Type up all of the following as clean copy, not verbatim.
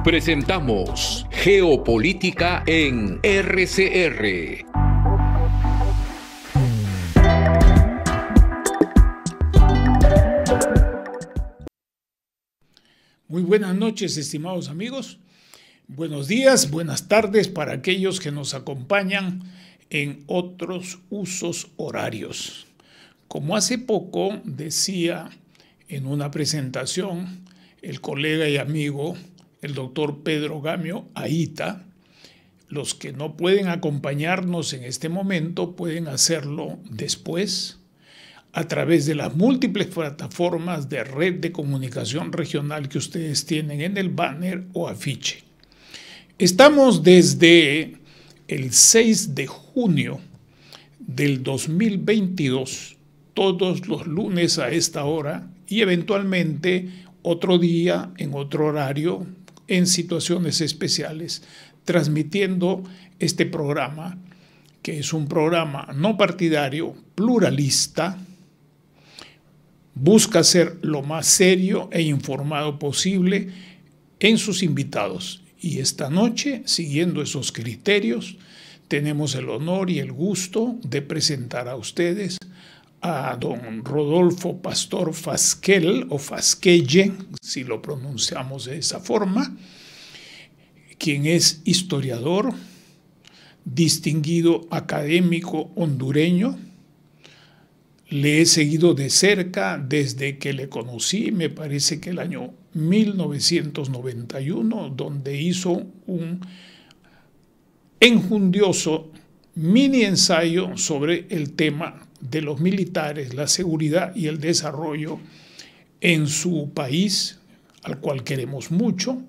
Presentamos Geopolítica en RCR. Muy buenas noches, estimados amigos. Buenos días, buenas tardes para aquellos que nos acompañan en otros usos horarios. Como hace poco decía en una presentación el colega y amigo, el doctor Pedro Gamio Aita, los que no pueden acompañarnos en este momento pueden hacerlo después a través de las múltiples plataformas de red de comunicación regional que ustedes tienen en el banner o afiche. Estamos desde el 6 de junio del 2022, todos los lunes a esta hora y eventualmente otro día en otro horario en situaciones especiales, transmitiendo este programa, que es un programa no partidario, pluralista, busca ser lo más serio e informado posible en sus invitados. Y esta noche, siguiendo esos criterios, tenemos el honor y el gusto de presentar a ustedes a don Rodolfo Pastor Fasquelle, o Fasquelle, si lo pronunciamos de esa forma, quien es historiador, distinguido académico hondureño. Le he seguido de cerca desde que le conocí, me parece que el año 1991, donde hizo un enjundioso mini ensayo sobre el tema de los militares, la seguridad y el desarrollo en su país, al cual queremos mucho,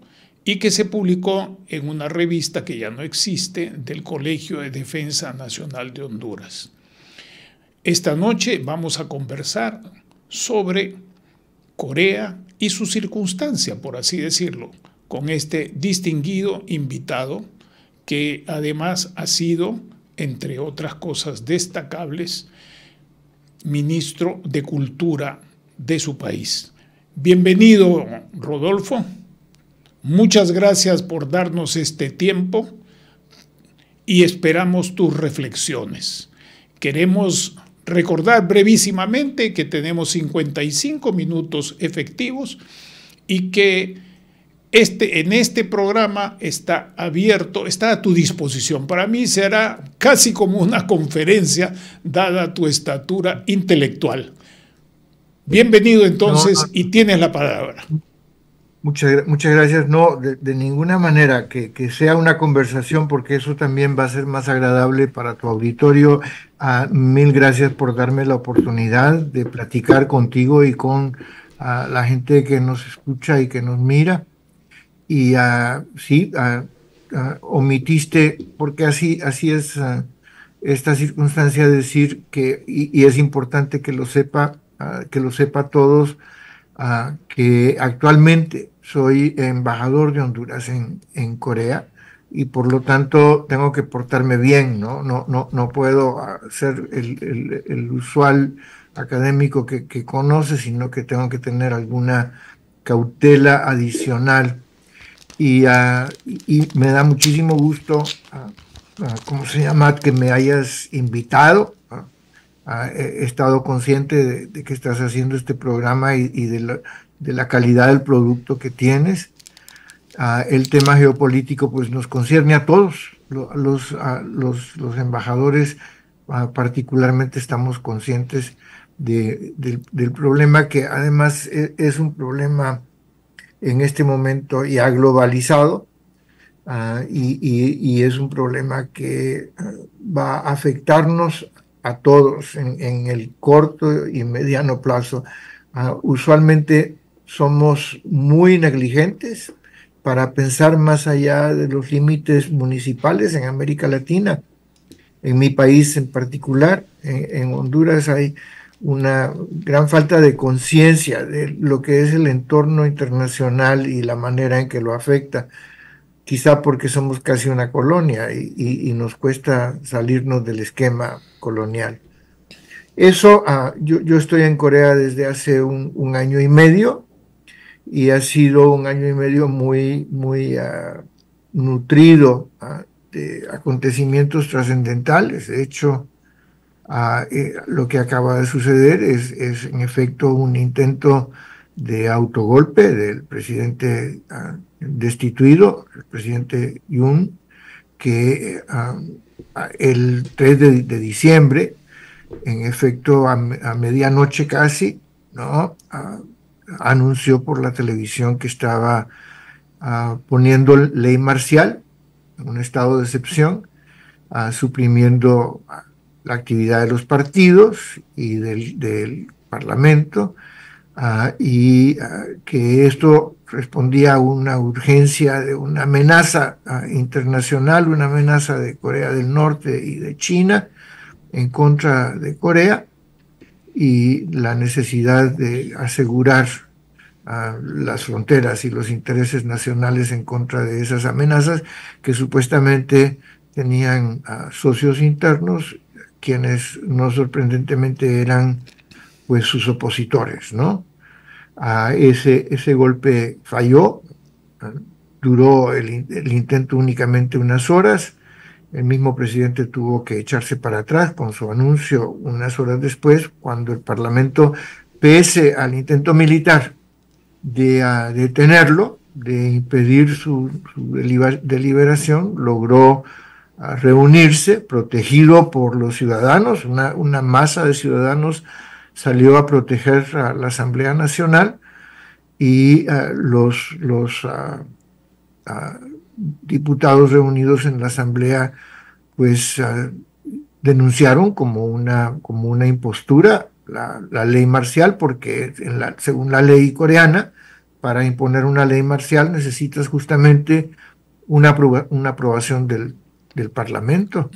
y que se publicó en una revista que ya no existe, del Colegio de Defensa Nacional de Honduras. Esta noche vamos a conversar sobre Corea y su circunstancia, por así decirlo, con este distinguido invitado que además ha sido, entre otras cosas destacables, ministro de Cultura de su país. Bienvenido, Rodolfo. Muchas gracias por darnos este tiempo y esperamos tus reflexiones. Queremos recordar brevísimamente que tenemos 55 minutos efectivos y que en este programa está abierto, está a tu disposición. Para mí será casi como una conferencia, dada tu estatura intelectual. Bienvenido entonces y tienes la palabra. Muchas gracias. No, de ninguna manera que sea una conversación, porque eso también va a ser más agradable para tu auditorio. Mil gracias por darme la oportunidad de platicar contigo y con la gente que nos escucha y que nos mira. Y sí, omitiste, porque así es esta circunstancia, decir que, y es importante que lo sepa todos, que actualmente soy embajador de Honduras en Corea y por lo tanto tengo que portarme bien, no puedo ser el usual académico que conoce, sino que tengo que tener alguna cautela adicional. Y me da muchísimo gusto, ¿cómo se llama?, que me hayas invitado. He estado consciente de que estás haciendo este programa y de la calidad del producto que tienes. El tema geopolítico pues nos concierne a todos, los embajadores particularmente estamos conscientes del problema, que además es un problema en este momento ya globalizado, y es un problema que va a afectarnos a todos en el corto y mediano plazo. Usualmente somos muy negligentes para pensar más allá de los límites municipales en América Latina. En mi país en particular, en Honduras, hay una gran falta de conciencia de lo que es el entorno internacional y la manera en que lo afecta, quizá porque somos casi una colonia y nos cuesta salirnos del esquema colonial. Eso, yo estoy en Corea desde hace un año y medio y ha sido un año y medio muy nutrido de acontecimientos trascendentales. De hecho, lo que acaba de suceder es en efecto un intento de autogolpe del presidente destituido, el presidente Yoon, que el 3 de diciembre, en efecto a medianoche casi, ¿no? Anunció por la televisión que estaba poniendo ley marcial, un estado de excepción, suprimiendo la actividad de los partidos y del Parlamento, y que esto respondía a una urgencia de una amenaza internacional, una amenaza de Corea del Norte y de China en contra de Corea, y la necesidad de asegurar las fronteras y los intereses nacionales en contra de esas amenazas que supuestamente tenían socios internos, quienes no sorprendentemente eran pues sus opositores, ¿no? Ese golpe falló, duró el intento únicamente unas horas. El mismo presidente tuvo que echarse para atrás con su anuncio unas horas después, cuando el Parlamento, pese al intento militar de detenerlo, de impedir su deliberación, logró reunirse, protegido por los ciudadanos. Una masa de ciudadanos salió a proteger a la Asamblea Nacional, y los diputados reunidos en la Asamblea pues denunciaron como una impostura la ley marcial, porque según la ley coreana, para imponer una ley marcial necesitas justamente una aprobación del Parlamento.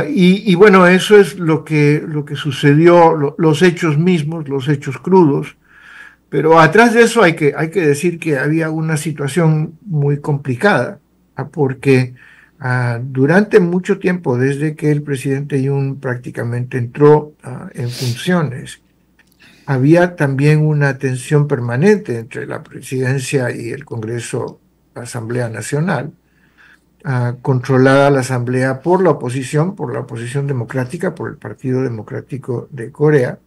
Y bueno, eso es lo que sucedió, los hechos mismos, los hechos crudos. Pero atrás de eso hay que decir que había una situación muy complicada, porque durante mucho tiempo, desde que el presidente Yoon prácticamente entró en funciones, había también una tensión permanente entre la presidencia y el Congreso, la Asamblea Nacional, controlada la Asamblea por la oposición democrática, por el Partido Democrático de Corea,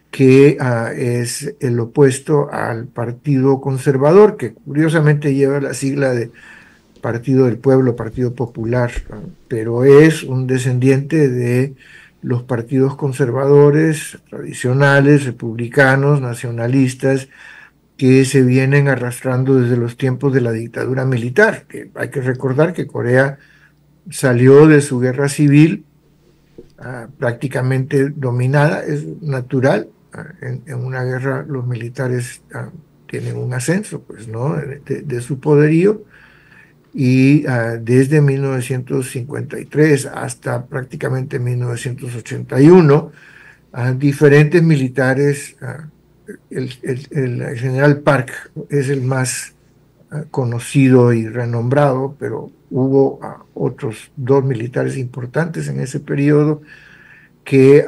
que es el opuesto al Partido Conservador, que curiosamente lleva la sigla de Partido del Pueblo, Partido Popular, pero es un descendiente de los partidos conservadores, tradicionales, republicanos, nacionalistas, que se vienen arrastrando desde los tiempos de la dictadura militar. Hay que recordar que Corea salió de su guerra civil prácticamente dominada. Es natural, en una guerra los militares tienen un ascenso, pues, ¿no?, de su poderío, y desde 1953 hasta prácticamente 1981, diferentes militares, el general Park es el más conocido y renombrado, pero hubo otros dos militares importantes en ese periodo, que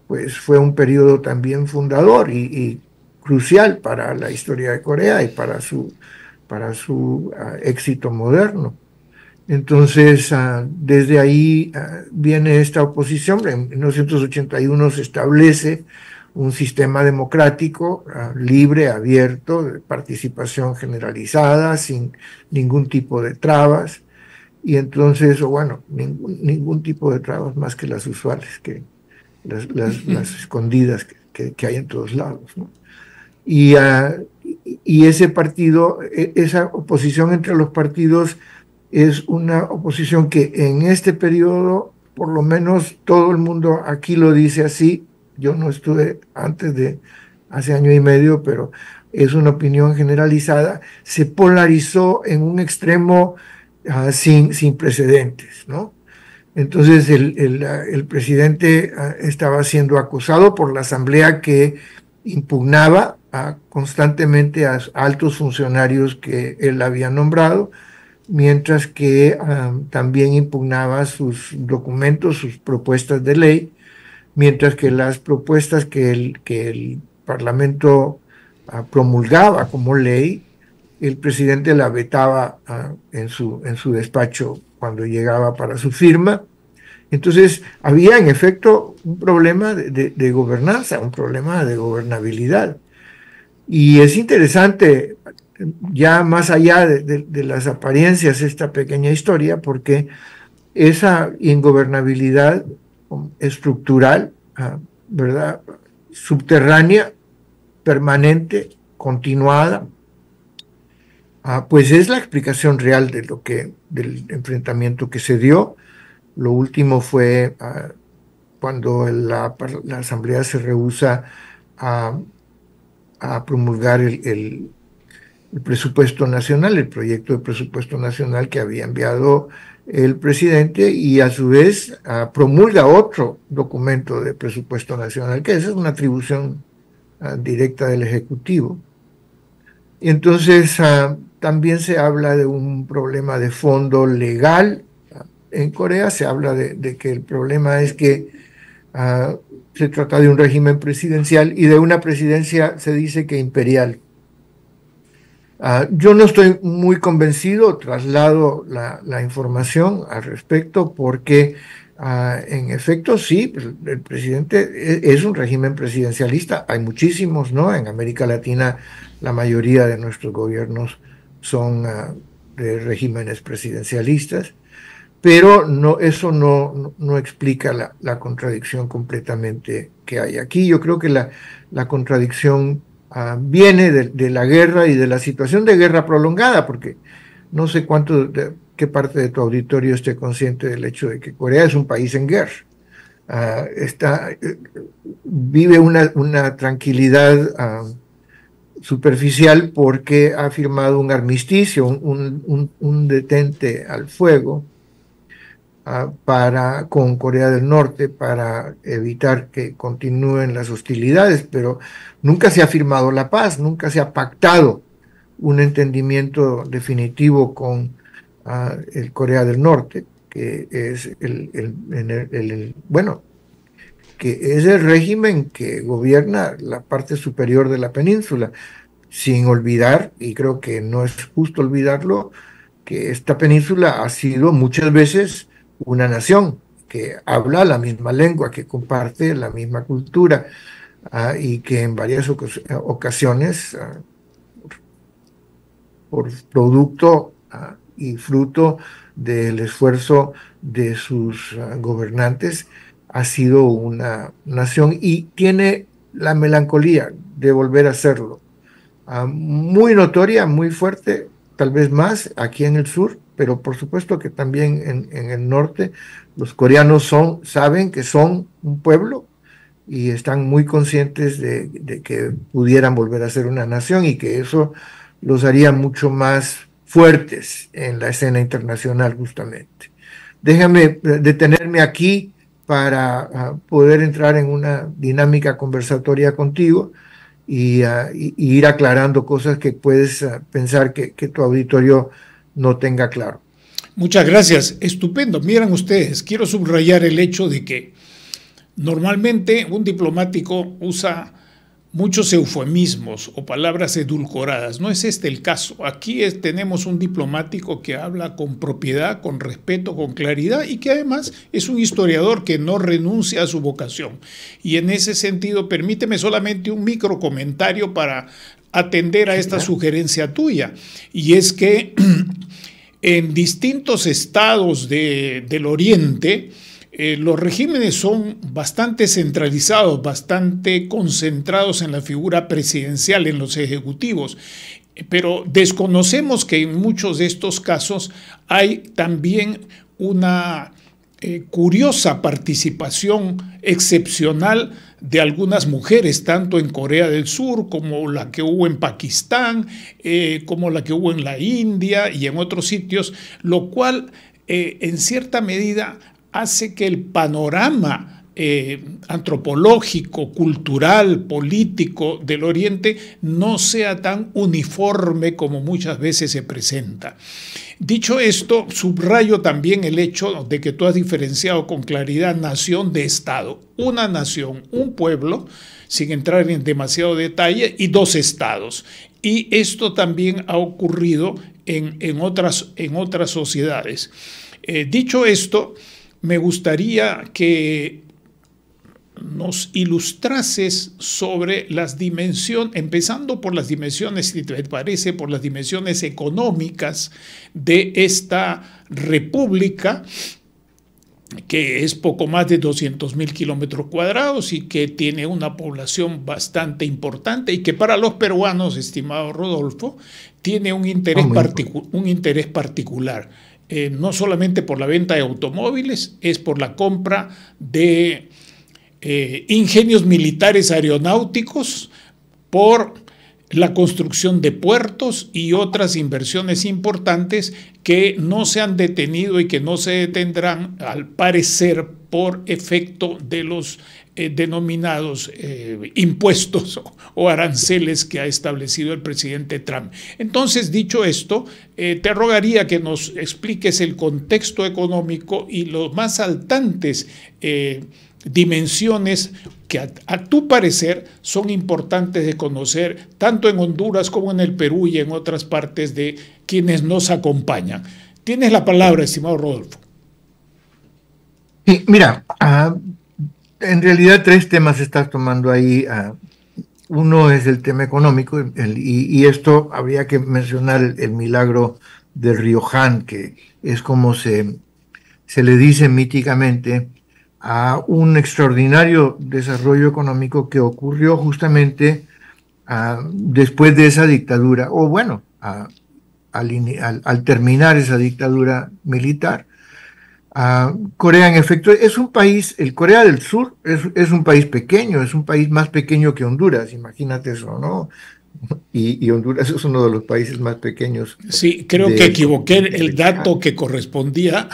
pues fue un periodo también fundador y crucial para la historia de Corea y para su éxito moderno. Entonces, desde ahí viene esta oposición. En 1981 se establece un sistema democrático libre, abierto, de participación generalizada, sin ningún tipo de trabas, y entonces, bueno, ningún tipo de trabas más que las usuales, que las escondidas que hay en todos lados, ¿no? Y ese partido, esa oposición entre los partidos, es una oposición que en este periodo, por lo menos todo el mundo aquí lo dice así. Yo no estuve antes de hace año y medio, pero es una opinión generalizada. Se polarizó en un extremo sin precedentes, ¿no? Entonces el presidente estaba siendo acusado por la Asamblea, que impugnaba constantemente a altos funcionarios que él había nombrado, mientras que también impugnaba sus documentos, sus propuestas de ley, mientras que las propuestas que el Parlamento promulgaba como ley, el presidente la vetaba en su despacho cuando llegaba para su firma. Entonces había en efecto un problema de gobernanza, un problema de gobernabilidad. Y es interesante, ya más allá de las apariencias, esta pequeña historia, porque esa ingobernabilidad estructural, ¿verdad? Subterránea, permanente, continuada, pues es la explicación real del enfrentamiento que se dio. Lo último fue cuando la Asamblea se rehúsa a promulgar el presupuesto nacional, el proyecto de presupuesto nacional que había enviado el presidente, y a su vez promulga otro documento de presupuesto nacional, que esa es una atribución directa del Ejecutivo. Y entonces también se habla de un problema de fondo legal. En Corea se habla de que el problema es que se trata de un régimen presidencial y de una presidencia, se dice que imperial. Yo no estoy muy convencido, traslado la información al respecto, porque en efecto sí, el presidente es un régimen presidencialista. Hay muchísimos, ¿no? En América Latina la mayoría de nuestros gobiernos son de regímenes presidencialistas, pero eso no explica la contradicción completamente que hay aquí. Yo creo que la contradicción viene de la guerra y de la situación de guerra prolongada, porque no sé qué parte de tu auditorio esté consciente del hecho de que Corea es un país en guerra. Vive una tranquilidad superficial porque ha firmado un armisticio, un detente al fuego con Corea del Norte para evitar que continúen las hostilidades, pero nunca se ha firmado la paz, nunca se ha pactado un entendimiento definitivo con el Corea del Norte, que es que es el régimen que gobierna la parte superior de la península, sin olvidar, y creo que no es justo olvidarlo, que esta península ha sido muchas veces una nación que habla la misma lengua, que comparte la misma cultura, y que en varias ocasiones, por producto y fruto del esfuerzo de sus gobernantes, ha sido una nación y tiene la melancolía de volver a serlo. Muy notoria, muy fuerte, tal vez más aquí en el sur, pero por supuesto que también en el norte los coreanos saben que son un pueblo y están muy conscientes de que pudieran volver a ser una nación y que eso los haría mucho más fuertes en la escena internacional justamente. Déjame detenerme aquí para poder entrar en una dinámica conversatoria contigo y ir aclarando cosas que puedes pensar que tu auditorio no tenga claro. Muchas gracias. Estupendo. Miren ustedes, quiero subrayar el hecho de que normalmente un diplomático usa muchos eufemismos o palabras edulcoradas. No es este el caso. Aquí tenemos un diplomático que habla con propiedad, con respeto, con claridad y que además es un historiador que no renuncia a su vocación. Y en ese sentido, permíteme solamente un micro comentario para atender a esta sugerencia tuya. Y es que en distintos estados del Oriente, los regímenes son bastante centralizados, bastante concentrados en la figura presidencial, en los ejecutivos, pero desconocemos que en muchos de estos casos hay también una curiosa participación excepcional de algunas mujeres, tanto en Corea del Sur como la que hubo en Pakistán, como la que hubo en la India y en otros sitios, lo cual en cierta medida hace que el panorama antropológico, cultural, político del Oriente no sea tan uniforme como muchas veces se presenta. Dicho esto, subrayo también el hecho de que tú has diferenciado con claridad nación de Estado. Una nación, un pueblo, sin entrar en demasiado detalle, y dos estados. Y esto también ha ocurrido en otras sociedades. Dicho esto, me gustaría que nos ilustrases sobre las dimensiones, empezando por las dimensiones, si te parece, por las dimensiones económicas de esta república, que es poco más de 200.000 kilómetros cuadrados y que tiene una población bastante importante y que para los peruanos, estimado Rodolfo, tiene un interés particular. No solamente por la venta de automóviles, es por la compra de ingenios militares aeronáuticos, por la construcción de puertos y otras inversiones importantes que no se han detenido y que no se detendrán, al parecer, por efecto de los denominados impuestos o aranceles que ha establecido el presidente Trump. Entonces, dicho esto, te rogaría que nos expliques el contexto económico y los más saltantes dimensiones que a tu parecer son importantes de conocer tanto en Honduras como en el Perú y en otras partes de quienes nos acompañan. Tienes la palabra, estimado Rodolfo. Sí, mira, en realidad tres temas estás tomando ahí. Uno es el tema económico y esto habría que mencionar el milagro del río Han, que es como se le dice míticamente a un extraordinario desarrollo económico que ocurrió justamente después de esa dictadura, o bueno, al terminar esa dictadura militar. Corea, en efecto, es un país, el Corea del Sur es un país pequeño, es un país más pequeño que Honduras, imagínate eso, ¿no? Y Honduras es uno de los países más pequeños. Sí, creo que equivoqué el dato que correspondía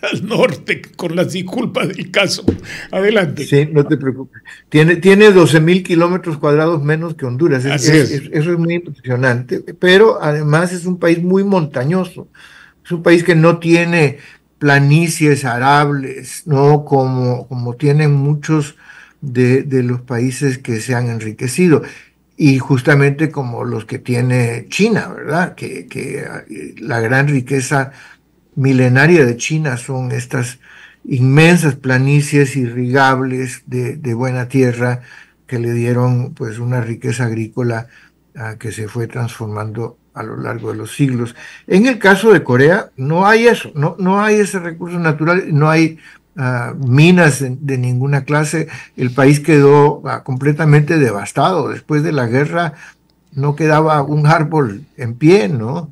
al norte, con las disculpas del caso. Adelante. Sí, no te preocupes. Tiene 12.000 kilómetros cuadrados menos que Honduras. Eso es muy impresionante, pero además es un país muy montañoso. Es un país que no tiene planicies arables, ¿no? Como tienen muchos de los países que se han enriquecido. Y justamente como los que tiene China, ¿verdad? Que la gran riqueza milenaria de China son estas inmensas planicies irrigables de buena tierra que le dieron pues una riqueza agrícola que se fue transformando a lo largo de los siglos. En el caso de Corea no hay eso, no hay ese recurso natural, no hay minas de ninguna clase. El país quedó completamente devastado. Después de la guerra no quedaba un árbol en pie, ¿no?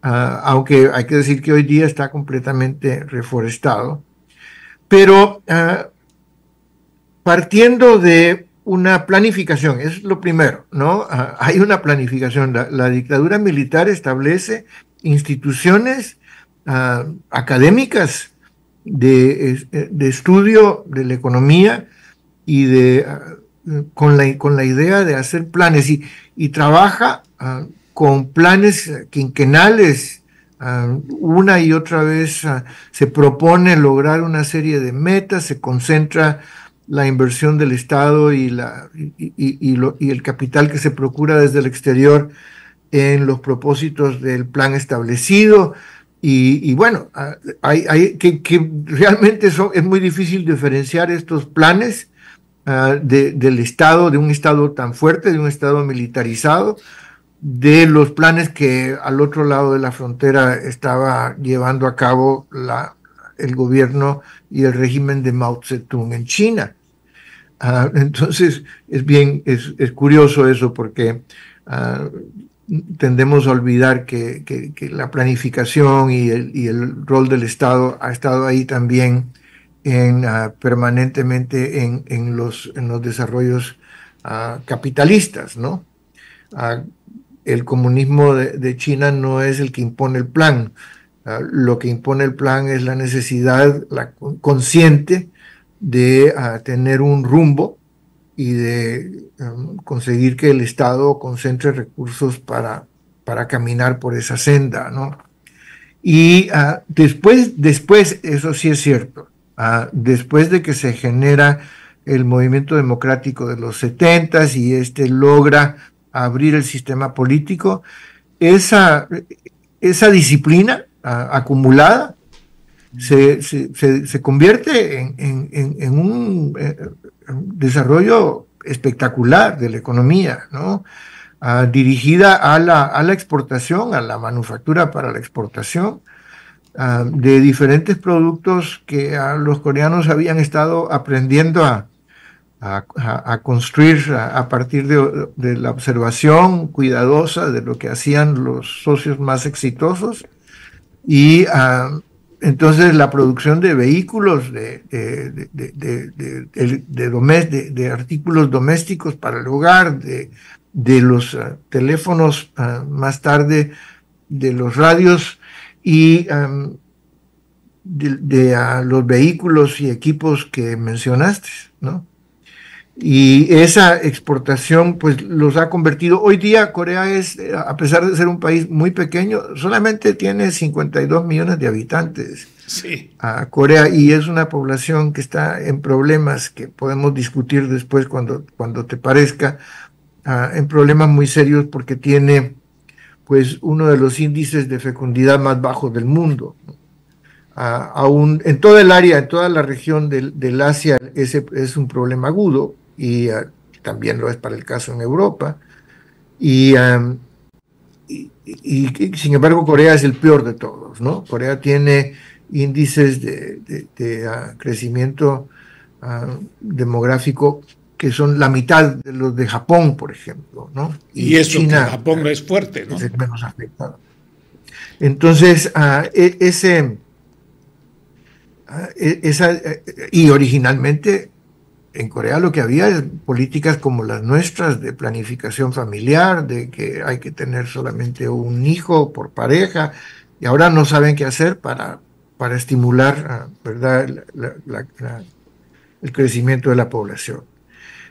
Aunque hay que decir que hoy día está completamente reforestado. Pero partiendo de una planificación, es lo primero, ¿no? Hay una planificación. La dictadura militar establece instituciones académicas de estudio de la economía y con la idea de hacer planes y trabaja con planes quinquenales. Una y otra vez se propone lograr una serie de metas, se concentra la inversión del Estado y el capital que se procura desde el exterior en los propósitos del plan establecido. Y bueno, que realmente es muy difícil diferenciar estos planes del Estado, de un Estado tan fuerte, de un Estado militarizado, de los planes que al otro lado de la frontera estaba llevando a cabo el gobierno y el régimen de Mao Zedong en China. Entonces es curioso eso porque tendemos a olvidar que la planificación y el rol del Estado ha estado ahí también permanentemente en los desarrollos capitalistas, ¿no? El comunismo de China no es el que impone el plan. Lo que impone el plan es la necesidad consciente de tener un rumbo y de conseguir que el Estado concentre recursos para caminar por esa senda, ¿no? Y después, eso sí es cierto, después de que se genera el movimiento democrático de los 70s y logra abrir el sistema político, esa disciplina acumulada se convierte en un desarrollo espectacular de la economía, ¿no? Dirigida a la exportación, a la manufactura para la exportación, de diferentes productos que los coreanos habían estado aprendiendo a construir a partir de la observación cuidadosa de lo que hacían los socios más exitosos. Y entonces la producción de vehículos, de artículos domésticos para el hogar, de los teléfonos, más tarde de los radios, y los vehículos y equipos que mencionaste, ¿no? Y esa exportación pues los ha convertido. Hoy día Corea es, a pesar de ser un país muy pequeño, solamente tiene 52 millones de habitantes. Sí. Corea, y es una población que está en problemas que podemos discutir después cuando te parezca, en problemas muy serios porque tiene pues uno de los índices de fecundidad más bajos del mundo. Aún en toda el área, en toda la región del Asia, ese es un problema agudo, y también lo es para el caso en Europa, y sin embargo Corea es el peor de todos, ¿no? Corea tiene índices de crecimiento demográfico que son la mitad de los de Japón, por ejemplo, ¿no? Y eso China, que Japón es fuerte, ¿no? Es el menos afectado. Entonces, y originalmente en Corea lo que había es políticas como las nuestras de planificación familiar, de que hay que tener solamente un hijo por pareja, y ahora no saben qué hacer para estimular, ¿verdad?, el crecimiento de la población.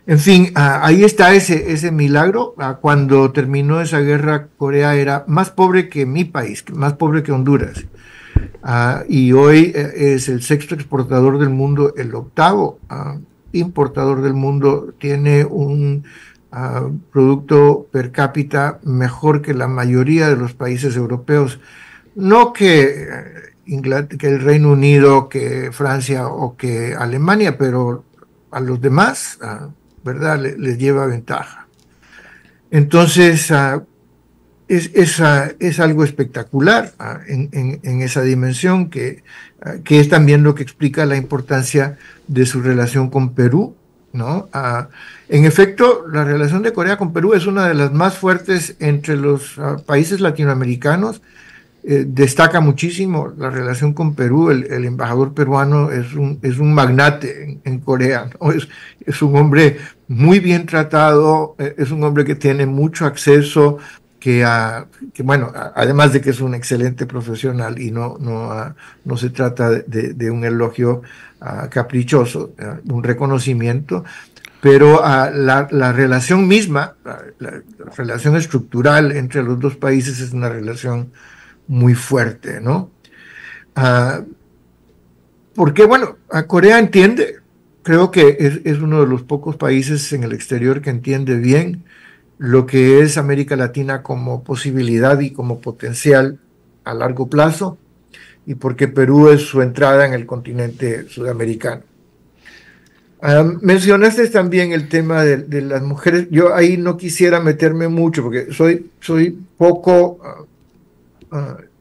En fin, ahí está ese milagro. Cuando terminó esa guerra, Corea era más pobre que mi país, más pobre que Honduras. Y hoy es el sexto exportador del mundo, el octavo importador del mundo. Tiene un producto per cápita mejor que la mayoría de los países europeos. No que el Reino Unido, que Francia o que Alemania, pero a los demás, ¿verdad?, les lleva ventaja. Entonces, es algo espectacular en esa dimensión, que es también lo que explica la importancia de su relación con Perú, ¿no? En efecto, la relación de Corea con Perú es una de las más fuertes entre los países latinoamericanos. Destaca muchísimo la relación con Perú. El embajador peruano es un magnate en Corea, ¿no? Es un hombre muy bien tratado, es un hombre que tiene mucho acceso, que bueno, además de que es un excelente profesional, y no se trata de un elogio caprichoso, un reconocimiento, pero la relación misma, la relación estructural entre los dos países es una relación muy fuerte, ¿no? Porque, bueno, Corea entiende, creo que es uno de los pocos países en el exterior que entiende bien lo que es América Latina como posibilidad y como potencial a largo plazo, y porque Perú es su entrada en el continente sudamericano. Mencionaste también el tema de las mujeres. Yo ahí no quisiera meterme mucho porque soy poco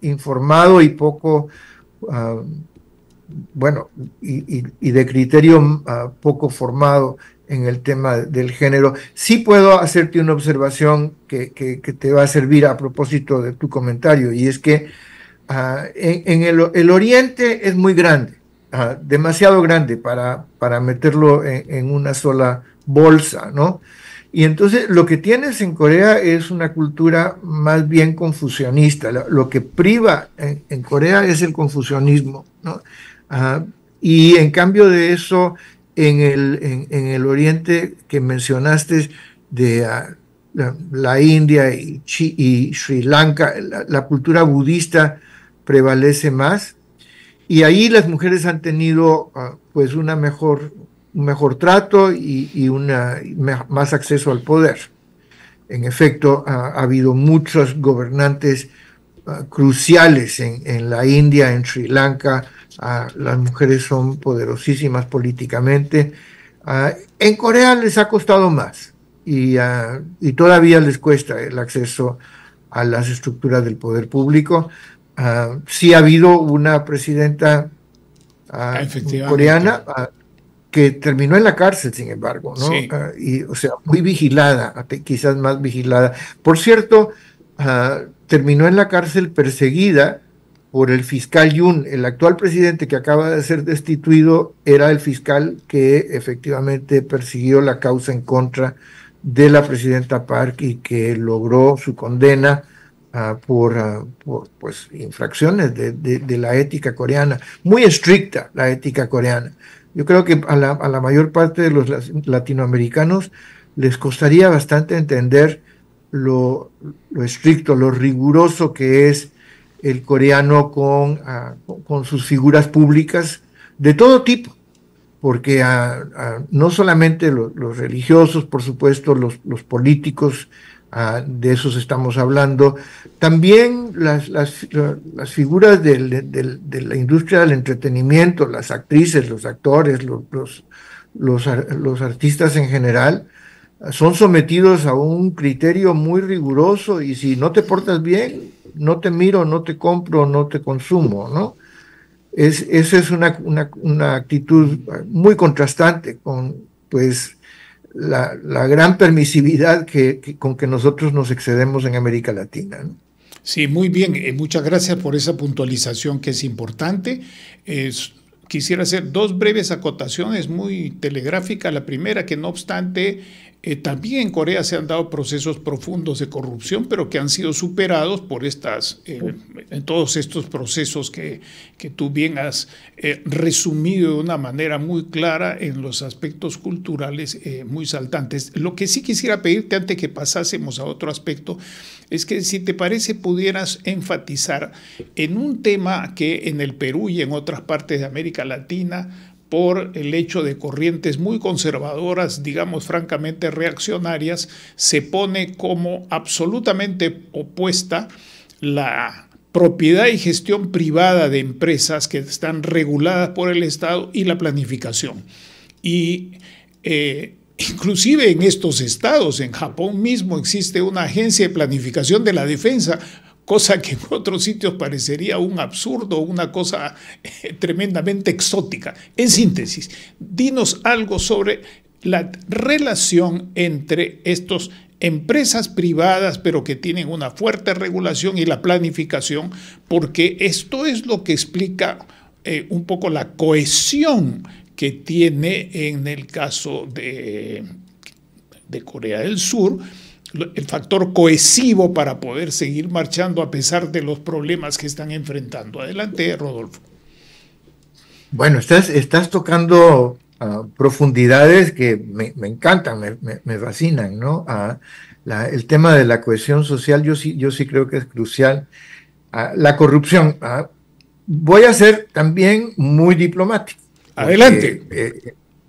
informado y poco, bueno, y de criterio poco formado en el tema del género. Sí puedo hacerte una observación que te va a servir a propósito de tu comentario, y es que en el Oriente es muy grande, demasiado grande para meterlo en una sola bolsa, ¿no? Y entonces lo que tienes en Corea es una cultura más bien confucianista. Lo que priva en Corea es el confucianismo, ¿no? Y en cambio de eso, en el oriente que mencionaste de la India y Sri Lanka, la cultura budista prevalece más, y ahí las mujeres han tenido pues un mejor trato y más acceso al poder. En efecto, ha habido muchos gobernantes cruciales en la India, en Sri Lanka. Las mujeres son poderosísimas políticamente. En Corea les ha costado más y todavía les cuesta el acceso a las estructuras del poder público. Sí ha habido una presidenta coreana que terminó en la cárcel, sin embargo, ¿no? Sí. O sea, muy vigilada, quizás más vigilada. Por cierto, terminó en la cárcel perseguida por el fiscal Yoon. El actual presidente que acaba de ser destituido era el fiscal que efectivamente persiguió la causa en contra de la presidenta Park y que logró su condena por pues, infracciones de la ética coreana. Muy estricta la ética coreana. Yo creo que a la mayor parte de los latinoamericanos les costaría bastante entender lo estricto, lo riguroso que es el coreano con sus figuras públicas de todo tipo, porque no solamente los religiosos, por supuesto, los políticos, de esos estamos hablando, también las figuras de la industria del entretenimiento, las actrices, los actores, los artistas en general, son sometidos a un criterio muy riguroso, y si no te portas bien, no te miro, no te compro, no te consumo, ¿no? Esa es una actitud muy contrastante con, pues, la gran permisividad con que nosotros nos excedemos en América Latina, ¿no? Sí, muy bien. Muchas gracias por esa puntualización que es importante. Quisiera hacer dos breves acotaciones muy telegráficas. La primera, que no obstante, también en Corea se han dado procesos profundos de corrupción, pero que han sido superados por en todos estos procesos que tú bien has resumido de una manera muy clara en los aspectos culturales muy saltantes. Lo que sí quisiera pedirte antes que pasásemos a otro aspecto es que, si te parece, pudieras enfatizar en un tema que en el Perú y en otras partes de América Latina, por el hecho de corrientes muy conservadoras, digamos francamente reaccionarias, se pone como absolutamente opuesta la propiedad y gestión privada de empresas que están reguladas por el Estado y la planificación. Y inclusive en estos estados, en Japón mismo, existe una agencia de planificación de la defensa, cosa que en otros sitios parecería un absurdo, una cosa tremendamente exótica. En síntesis, dinos algo sobre la relación entre estas empresas privadas, pero que tienen una fuerte regulación, y la planificación, porque esto es lo que explica un poco la cohesión que tiene en el caso de Corea del Sur, el factor cohesivo para poder seguir marchando a pesar de los problemas que están enfrentando. Adelante, Rodolfo. Bueno, estás tocando profundidades que me encantan, me fascinan, ¿no? El tema de la cohesión social, yo sí creo que es crucial. La corrupción, voy a ser también muy diplomático. Adelante.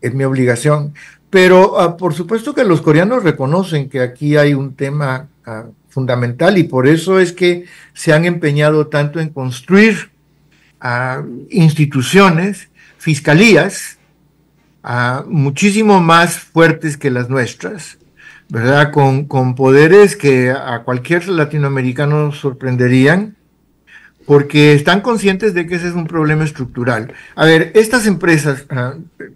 Es mi obligación. Pero por supuesto que los coreanos reconocen que aquí hay un tema fundamental, y por eso es que se han empeñado tanto en construir instituciones, fiscalías, muchísimo más fuertes que las nuestras, ¿verdad? Con poderes que a cualquier latinoamericano sorprenderían, porque están conscientes de que ese es un problema estructural. A ver, estas empresas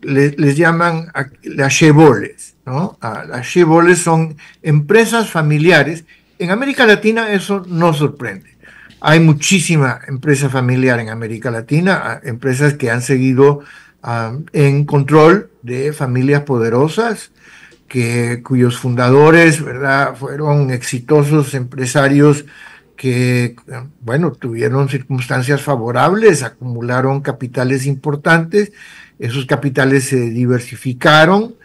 les llaman las chaeboles, ¿no? Las chaeboles son empresas familiares. En América Latina eso no sorprende. Hay muchísima empresa familiar en América Latina, empresas que han seguido en control de familias poderosas, cuyos fundadores, ¿verdad?, fueron exitosos empresarios que, bueno, tuvieron circunstancias favorables, acumularon capitales importantes, esos capitales se diversificaron,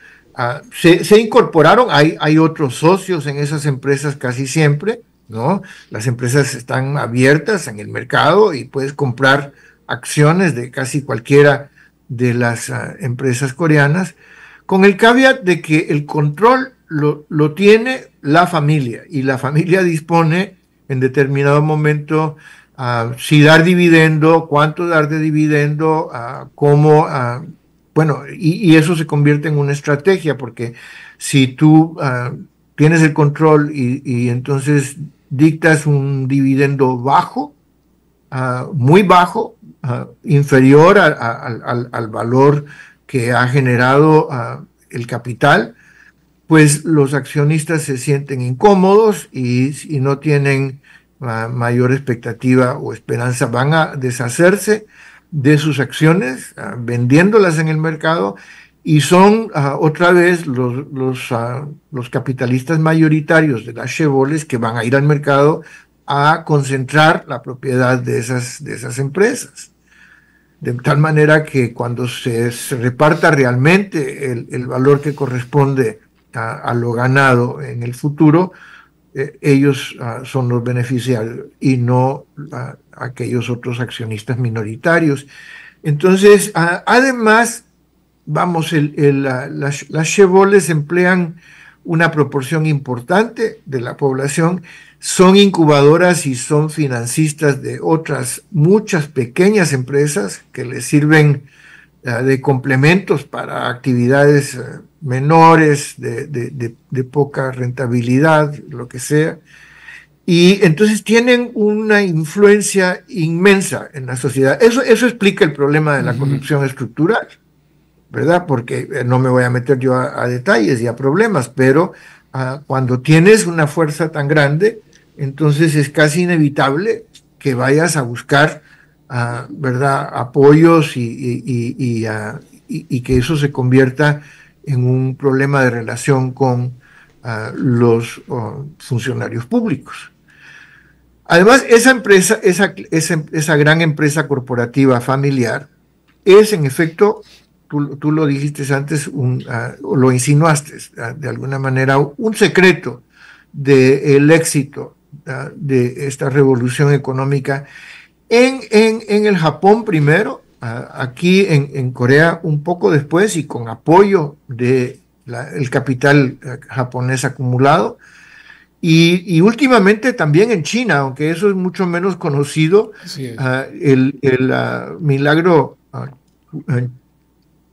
se incorporaron, hay otros socios en esas empresas casi siempre, ¿no? Las empresas están abiertas en el mercado y puedes comprar acciones de casi cualquiera de las empresas coreanas, con el caveat de que el control lo tiene la familia, y la familia dispone en determinado momento si dar dividendo, cuánto dar de dividendo, cómo, bueno, y eso se convierte en una estrategia, porque si tú tienes el control y entonces dictas un dividendo bajo, muy bajo, inferior al valor que ha generado el capital, pues los accionistas se sienten incómodos y no tienen mayor expectativa o esperanza. Van a deshacerse de sus acciones, vendiéndolas en el mercado, y son otra vez los capitalistas mayoritarios de las chaeboles que van a ir al mercado a concentrar la propiedad de esas empresas. De tal manera que cuando se reparta realmente el valor que corresponde a lo ganado en el futuro, ellos son los beneficiarios y no aquellos otros accionistas minoritarios. Entonces, además, vamos, las chaeboles emplean una proporción importante de la población, son incubadoras y son financistas de otras muchas pequeñas empresas que les sirven de complementos para actividades menores, de poca rentabilidad, lo que sea. Y entonces tienen una influencia inmensa en la sociedad. Eso explica el problema de la corrupción estructural, ¿verdad? Porque no me voy a meter yo a detalles y a problemas, pero cuando tienes una fuerza tan grande, entonces es casi inevitable que vayas a buscar, ¿verdad?, apoyos y que eso se convierta en un problema de relación con los funcionarios públicos. Además, esa empresa, esa gran empresa corporativa familiar, es en efecto, tú lo dijiste antes, o lo insinuaste de alguna manera, un secreto del éxito de esta revolución económica en el Japón primero, aquí en Corea un poco después, y con apoyo del capital japonés acumulado, y últimamente también en China, aunque eso es mucho menos conocido. El milagro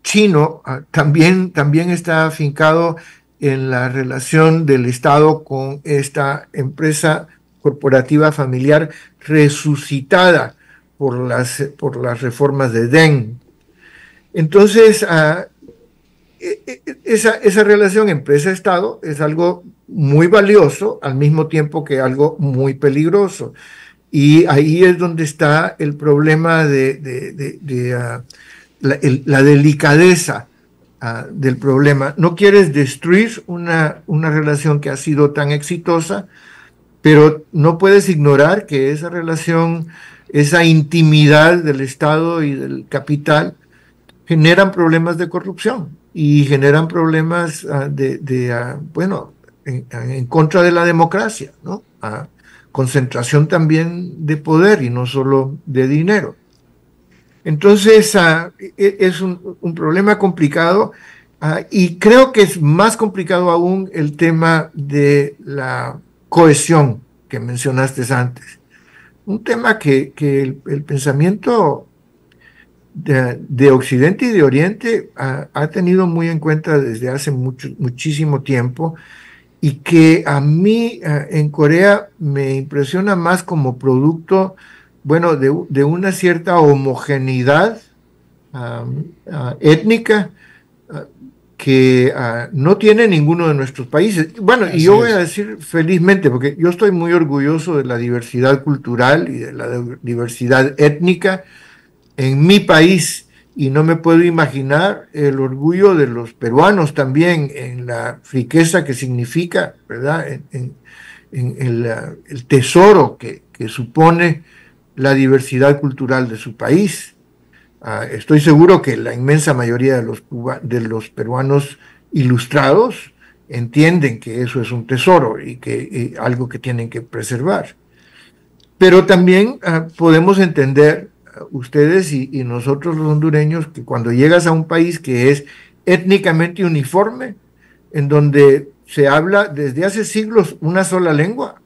chino también está afincado en la relación del Estado con esta empresa corporativa familiar resucitada por las reformas de Deng. Entonces, esa relación empresa-Estado es algo muy valioso, al mismo tiempo que algo muy peligroso. Y ahí es donde está el problema de la delicadeza del problema. No quieres destruir una relación que ha sido tan exitosa, pero no puedes ignorar que esa relación, esa intimidad del Estado y del capital, generan problemas de corrupción y generan problemas bueno, en contra de la democracia, ¿no? Concentración también de poder y no solo de dinero. Entonces, es un problema complicado, y creo que es más complicado aún el tema de la cohesión que mencionaste antes. Un tema que el pensamiento de Occidente y de Oriente ha tenido muy en cuenta desde hace muchísimo tiempo, y que a mí en Corea me impresiona más como producto, bueno, de una cierta homogeneidad étnica que no tiene ninguno de nuestros países. Bueno, y yo voy a decir felizmente, porque yo estoy muy orgulloso de la diversidad cultural y de la diversidad étnica en mi país, y no me puedo imaginar el orgullo de los peruanos también en la riqueza que significa, ¿verdad?, en el tesoro que que supone la diversidad cultural de su país. Estoy seguro que la inmensa mayoría de los peruanos ilustrados entienden que eso es un tesoro y que algo que tienen que preservar. Pero también podemos entender, ustedes y nosotros los hondureños, que cuando llegas a un país que es étnicamente uniforme, en donde se habla desde hace siglos una sola lengua,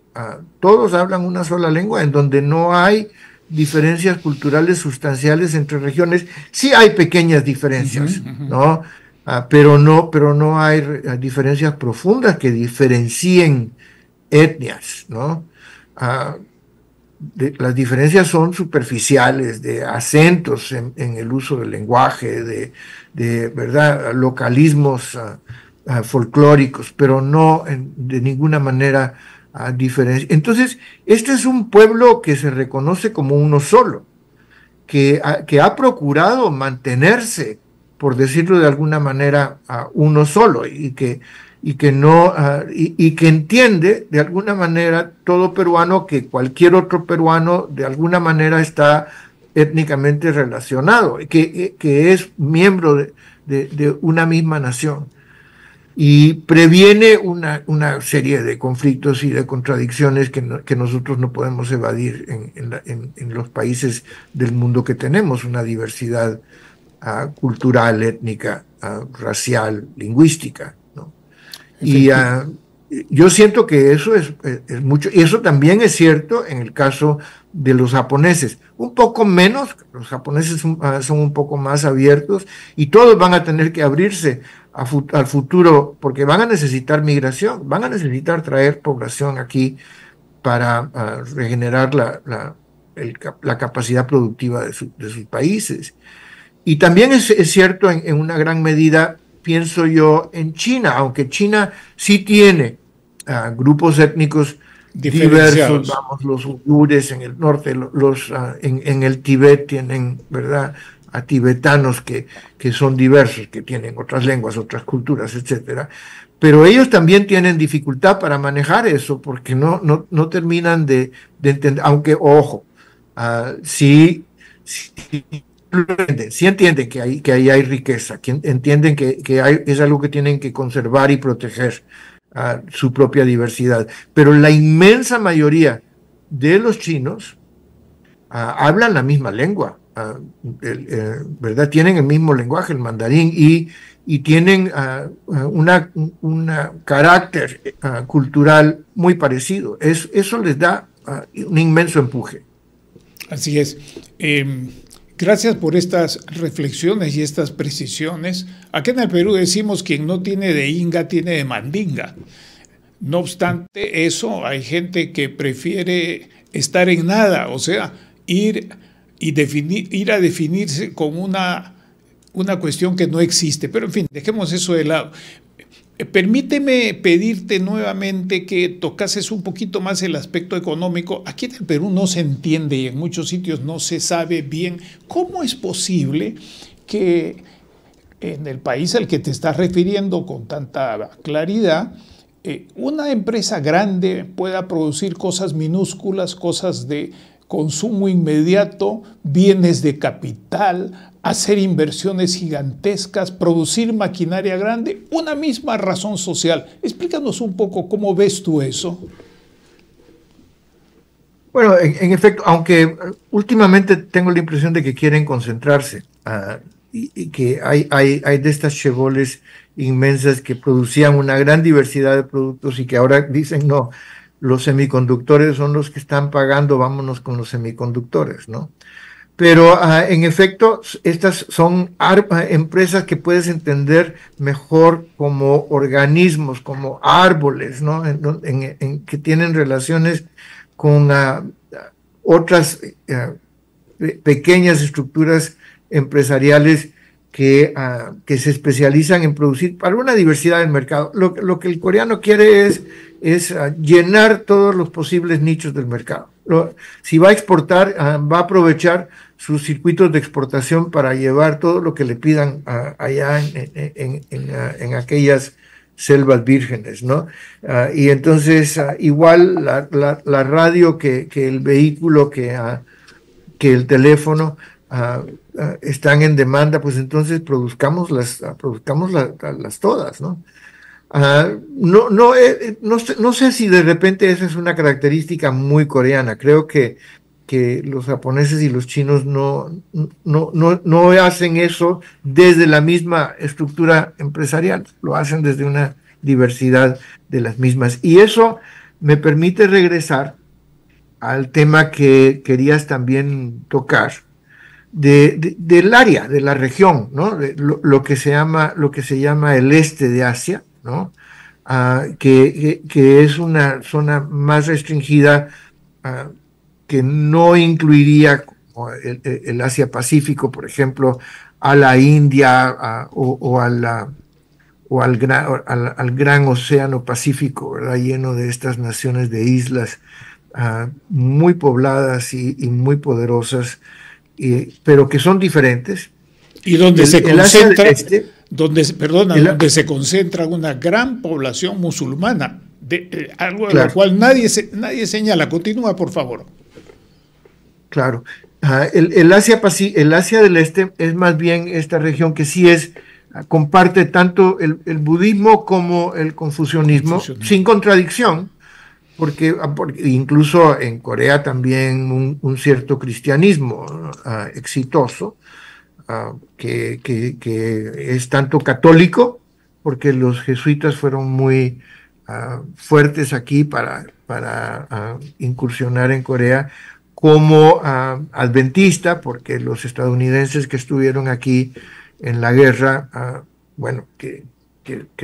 todos hablan una sola lengua, en donde no hay diferencias culturales sustanciales entre regiones. Sí hay pequeñas diferencias, ¿no? Pero no hay diferencias profundas que diferencien etnias, ¿no? Las diferencias son superficiales, de acentos en el uso del lenguaje, de ¿verdad? Localismos folclóricos, pero no de ninguna manera diferencia. Entonces, este es un pueblo que se reconoce como uno solo, que ha procurado mantenerse, por decirlo de alguna manera, uno solo, y que entiende de alguna manera todo peruano, que cualquier otro peruano de alguna manera está étnicamente relacionado, que es miembro de una misma nación, y previene una serie de conflictos y de contradicciones que nosotros no podemos evadir en los países del mundo, que tenemos una diversidad cultural, étnica, racial, lingüística, ¿no? Y yo siento que eso es mucho, y eso también es cierto en el caso de los japoneses. Un poco menos, los japoneses son un poco más abiertos, y todos van a tener que abrirse al futuro, porque van a necesitar migración, van a necesitar traer población aquí para regenerar la capacidad productiva de sus países. Y también es cierto en una gran medida, pienso yo, en China, aunque China sí tiene grupos étnicos diversos, vamos, los uigures en el norte, en el Tíbet tienen, ¿verdad?, a tibetanos que son diversos, que tienen otras lenguas, otras culturas, etcétera. Pero ellos también tienen dificultad para manejar eso, porque no terminan de entender, aunque, ojo, sí entienden que ahí hay riqueza, que entienden que es algo que tienen que conservar y proteger, su propia diversidad. Pero la inmensa mayoría de los chinos hablan la misma lengua, ¿verdad? Tienen el mismo lenguaje, el mandarín, y tienen un carácter cultural muy parecido. Eso les da un inmenso empuje. Así es. Gracias por estas reflexiones y estas precisiones. Aquí en el Perú decimos: quien no tiene de inga, tiene de mandinga. No obstante eso, hay gente que prefiere estar en nada, o sea, ir a definirse con una cuestión que no existe. Pero en fin, dejemos eso de lado. Permíteme pedirte nuevamente que tocases un poquito más el aspecto económico. Aquí en el Perú no se entiende, y en muchos sitios no se sabe bien cómo es posible que en el país al que te estás refiriendo con tanta claridad, una empresa grande pueda producir cosas minúsculas, cosas de consumo inmediato, bienes de capital, hacer inversiones gigantescas, producir maquinaria grande, una misma razón social. Explícanos un poco cómo ves tú eso. Bueno, en efecto, aunque últimamente tengo la impresión de que quieren concentrarse, y que hay de estas cheboles inmensas que producían una gran diversidad de productos y que ahora dicen: no, los semiconductores son los que están pagando, vámonos con los semiconductores, ¿no? Pero en efecto, estas son empresas que puedes entender mejor como organismos, como árboles, ¿no? Que tienen relaciones con otras pequeñas estructuras empresariales que se especializan en producir para una diversidad del mercado. Lo que el coreano quiere es llenar todos los posibles nichos del mercado. Si va a exportar, va a aprovechar sus circuitos de exportación para llevar todo lo que le pidan allá en aquellas selvas vírgenes, ¿no? Y entonces, igual la radio que el vehículo, que el teléfono están en demanda, pues entonces produzcamos las todas, ¿no? No sé si de repente esa es una característica muy coreana. Creo que los japoneses y los chinos no hacen eso desde la misma estructura empresarial, lo hacen desde una diversidad de las mismas. Y eso me permite regresar al tema que querías también tocar, del área, de la región, ¿no? Lo que se llama el este de Asia, ¿no? Que es una zona más restringida, que no incluiría como el Asia Pacífico, por ejemplo, a la India, o al gran océano Pacífico, ¿verdad? Lleno de estas naciones de islas muy pobladas y muy poderosas, pero que son diferentes. Y donde se concentra, este, donde se concentra una gran población musulmana, algo de claro, lo cual nadie señala. Continúa, por favor. Claro. El Asia del Este es más bien esta región que sí comparte tanto el budismo como el confucianismo, sin contradicción, porque incluso en Corea también un cierto cristianismo exitoso, que es tanto católico, porque los jesuitas fueron muy fuertes aquí para incursionar en Corea, como adventista, porque los estadounidenses que estuvieron aquí en la guerra, bueno, que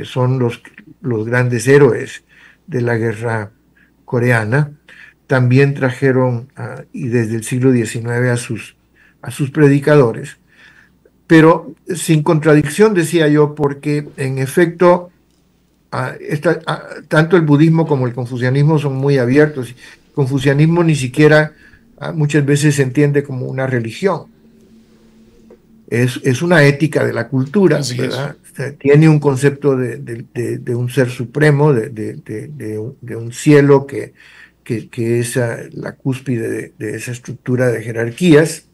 son los grandes héroes de la guerra coreana, también trajeron, y desde el siglo XIX, a sus predicadores, pero sin contradicción, decía yo, porque en efecto tanto el budismo como el confucianismo son muy abiertos. El confucianismo ni siquiera muchas veces se entiende como una religión. Es una ética de la cultura, ¿verdad? O sea, tiene un concepto de un ser supremo, de un cielo que es la cúspide de esa estructura de jerarquías,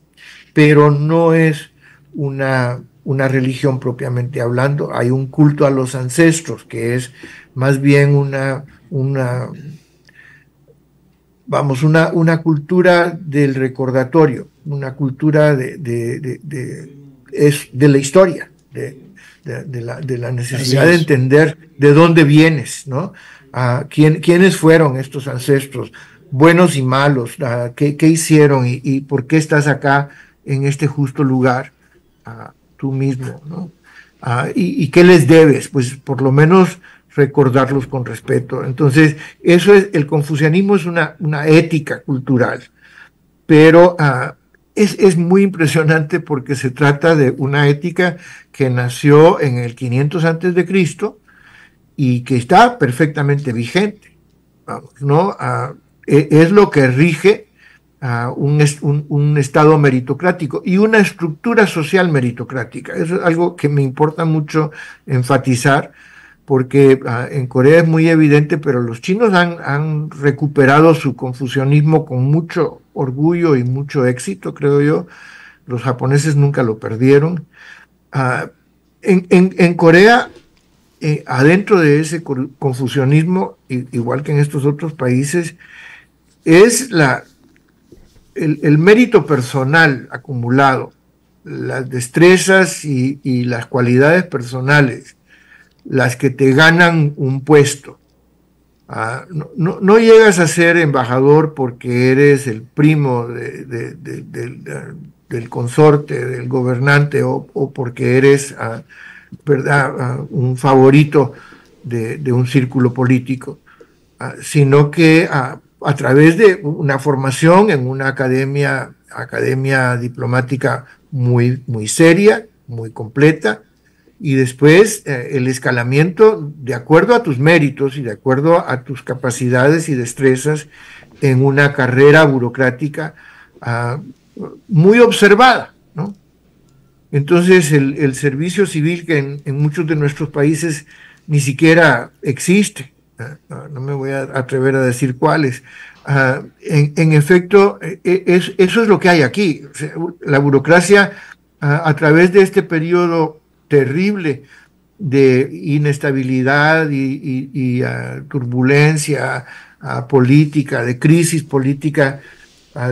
pero no es una religión propiamente hablando. Hay un culto a los ancestros, que es más bien una cultura del recordatorio, una cultura de la historia, de la necesidad de entender de dónde vienes, ¿no? ¿Quiénes fueron estos ancestros, buenos y malos? ¿Qué hicieron y por qué estás acá en este justo lugar, tú mismo, ¿no? ¿Y qué les debes? Pues por lo menos recordarlos con respeto. Entonces, el confucianismo es una ética cultural, pero es muy impresionante porque se trata de una ética que nació en el 500 antes de Cristo y que está perfectamente vigente, vamos, ¿no? Es lo que rige un Estado meritocrático y una estructura social meritocrática. Eso es algo que me importa mucho enfatizar, porque en Corea es muy evidente, pero los chinos han recuperado su confucianismo con mucho orgullo y mucho éxito, creo yo. Los japoneses nunca lo perdieron. En Corea, adentro de ese confucianismo, igual que en estos otros países, es el mérito personal acumulado, las destrezas y las cualidades personales, las que te ganan un puesto. No llegas a ser embajador porque eres el primo del consorte, del gobernante, o porque eres, ¿verdad?, un favorito de un círculo político, sino que a través de una formación en una academia diplomática muy, muy seria, muy completa, y después el escalamiento de acuerdo a tus méritos y de acuerdo a tus capacidades y destrezas en una carrera burocrática muy observada, ¿no? Entonces el servicio civil, que en muchos de nuestros países ni siquiera existe. No me voy a atrever a decir cuáles. En efecto, eso es lo que hay aquí. O sea, la burocracia, a través de este periodo terrible de inestabilidad y turbulencia política, de crisis política